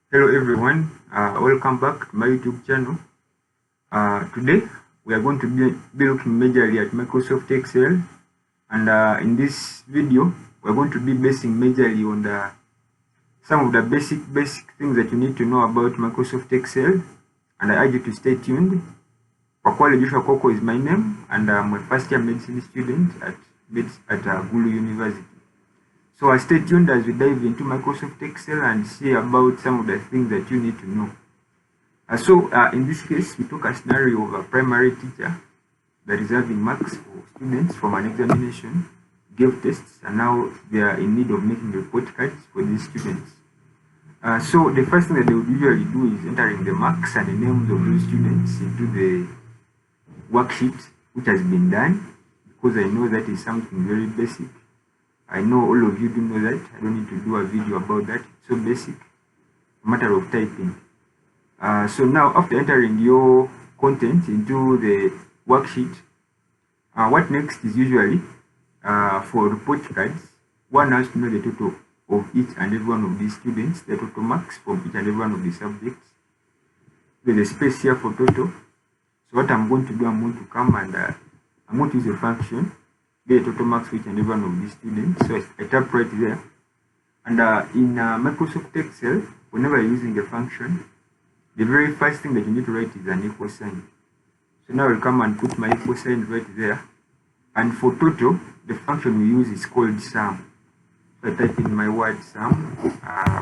Hello everyone, welcome back to my YouTube channel. Today we are going to be looking majorly at Microsoft Excel, and in this video we are going to be basing majorly on some of the basic things that you need to know about Microsoft Excel, and I urge you to stay tuned. Pakwale Joshua Koko is my name, and I'm a first year medicine student at Gulu University. So stay tuned as we dive into Microsoft Excel and see about some of the things that you need to know. In this case, we took a scenario of a primary teacher that is having marks for students from an examination, gave tests, and now they are in need of making report cards for these students. So the first thing that they would usually do is entering the marks and the names of those students into the worksheet, which has been done, because I know that is something very basic. I know all of you do know that. I don't need to do a video about that. It's so basic, a matter of typing. So now, after entering your content into the worksheet, what next is usually for report cards, one has to know the total of each and every one of these students, the total marks from each and every one of the subjects. There's a space here for total. So what I'm going to do, I'm going to come and I'm going to use a function, get total marks for each and every one of these students. So I tap right there. And in Microsoft Excel, whenever you're using a function, the very first thing that you need to write is an equal sign. So now I'll come and put my equal sign right there. And for total, the function we use is called sum. So I type in my word sum,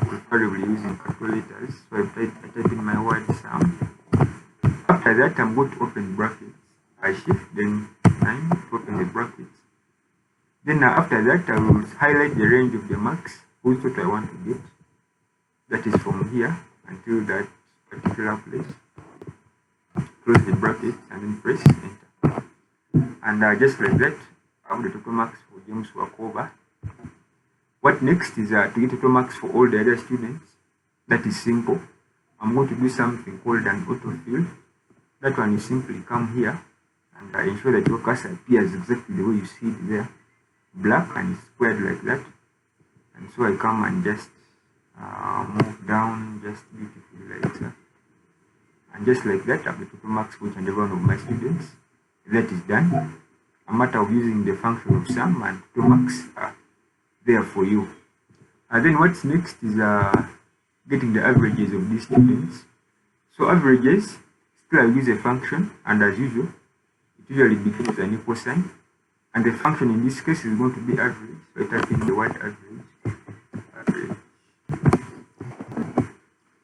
preferably using capital letters. So I type in my word sum. After that, I'm going to open brackets. I shift, then 9 to open the brackets. Then after that, I will highlight the range of the marks, whose total I want to get. That is from here until that particular place. Close the bracket and then press enter. And just like that, I have the total marks for James Wakoba. What next is to get total marks for all the other students. That is simple. I'm going to do something called an autofill. That one, you simply come here and ensure that your cursor appears exactly the way you see it there. Black and squared like that. And so I come and just move down just beautifully like that. And just like that, I have the total marks for each and every one of my students. That is done. A matter of using the function of sum, and total marks are there for you. And then what's next is getting the averages of these students. So averages, still I use a function, and as usual, it usually begins with an equal sign. And the function in this case is going to be average. So I type in the word average.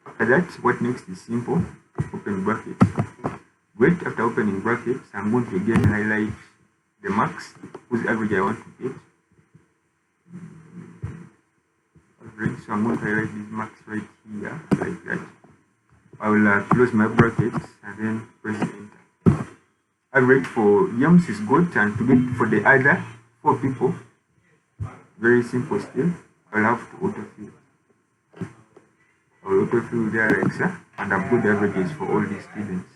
After that, what next is simple. Open brackets. Great. After opening brackets, I'm going to again highlight the marks, whose average I want to get. Average. So I'm going to highlight these marks right here, like that. I will close my brackets and then press enter. Average for James is good, and to get for the other 4 people, very simple still, I'll have to autofill. I'll autofill there like that, and I've got the averages for all these students.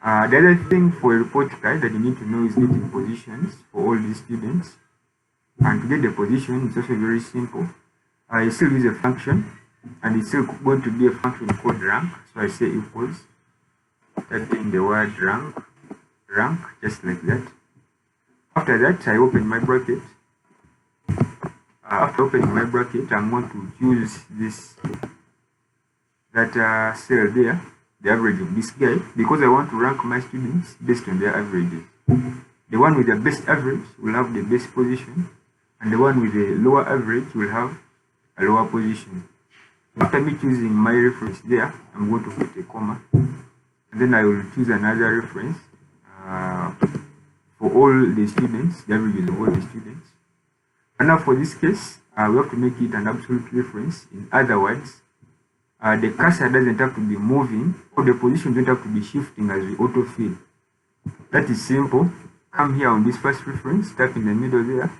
The other thing for a report card that you need to know is getting positions for all these students. And to get the position, it's also very simple. I still use a function, and it's still going to be a function called rank. So I say equals, type in the word rank, just like that. After that, I open my bracket. After opening my bracket, I'm going to choose that cell there, the average of this guy, because I want to rank my students based on their averages. The one with the best average will have the best position, and the one with the lower average will have a lower position. After me choosing my reference there, I'm going to put a comma, and then I will choose another reference for all the students, the averages of all the students. And now for this case, we have to make it an absolute reference. In other words, the cursor doesn't have to be moving, or the position don't have to be shifting as we autofill. That is simple. Come here on this first reference, tap in the middle there,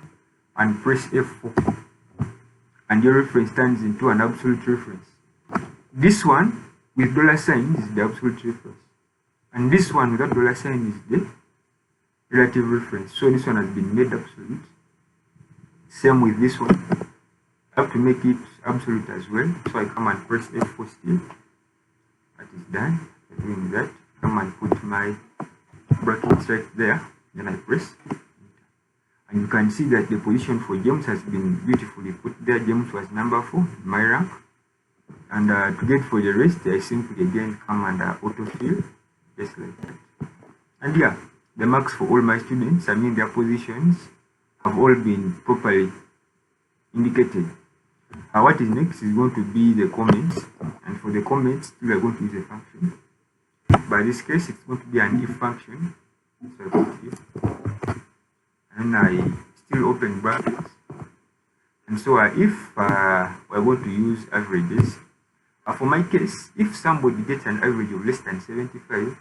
and press F4. And your reference turns into an absolute reference. This one with $sign is the absolute reference. And this one without $sign is the relative reference. So this one has been made absolute. Same with this one. I have to make it absolute as well, so I come and press F4 still. That is done. By doing that, come and put my brackets right there, then I press enter. And you can see that the position for James has been beautifully put there. James was number 4 in my rank. And to get for the rest, I simply again come and autofill, just like that. And yeah, the marks for all my students, I mean their positions, have all been properly indicated. What is next is going to be the comments, and for the comments we are going to use a function. By this case, it's going to be an if function, so I put if, and I still open brackets. And so if we're going to use averages, for my case, if somebody gets an average of less than 75,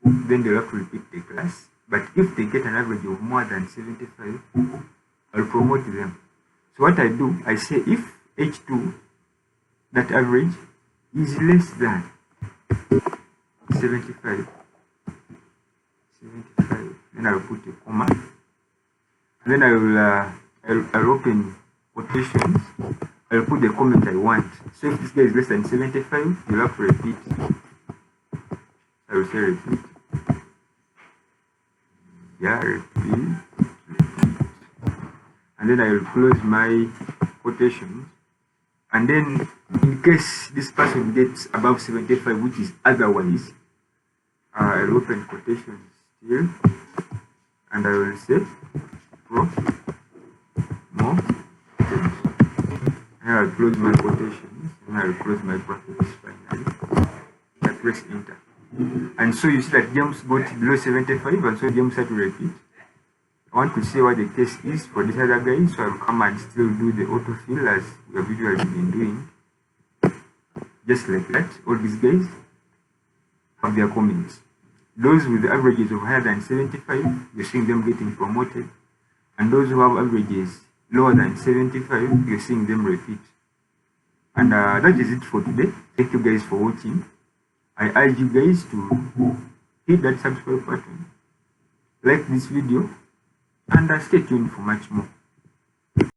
then they'll have to repeat the class. But if they get an average of more than 75, I'll promote them. So what I do, I say if H2, that average, is less than 75, then I'll put a comma. And then I'll open quotations. I'll put the comment I want. So if this guy is less than 75, you'll have to repeat. I will say repeat. Yeah, repeat. And then I will close my quotations. And then in case this person gets above 75, which is otherwise, I'll open quotations still. And I will say pro more. And I'll close my quotations, and I'll close my brackets finally. I press enter. And so you see that James got below 75, and so James had to repeat. I want to see what the case is for this other guy, so I'll come and still do the autofill as we have usually been doing. Just like that, all these guys have their comments. Those with averages of higher than 75, you're seeing them getting promoted. And those who have averages lower than 75, you're seeing them repeat. And that is it for today. Thank you guys for watching. I urge you guys to hit that subscribe button, like this video, and stay tuned for much more.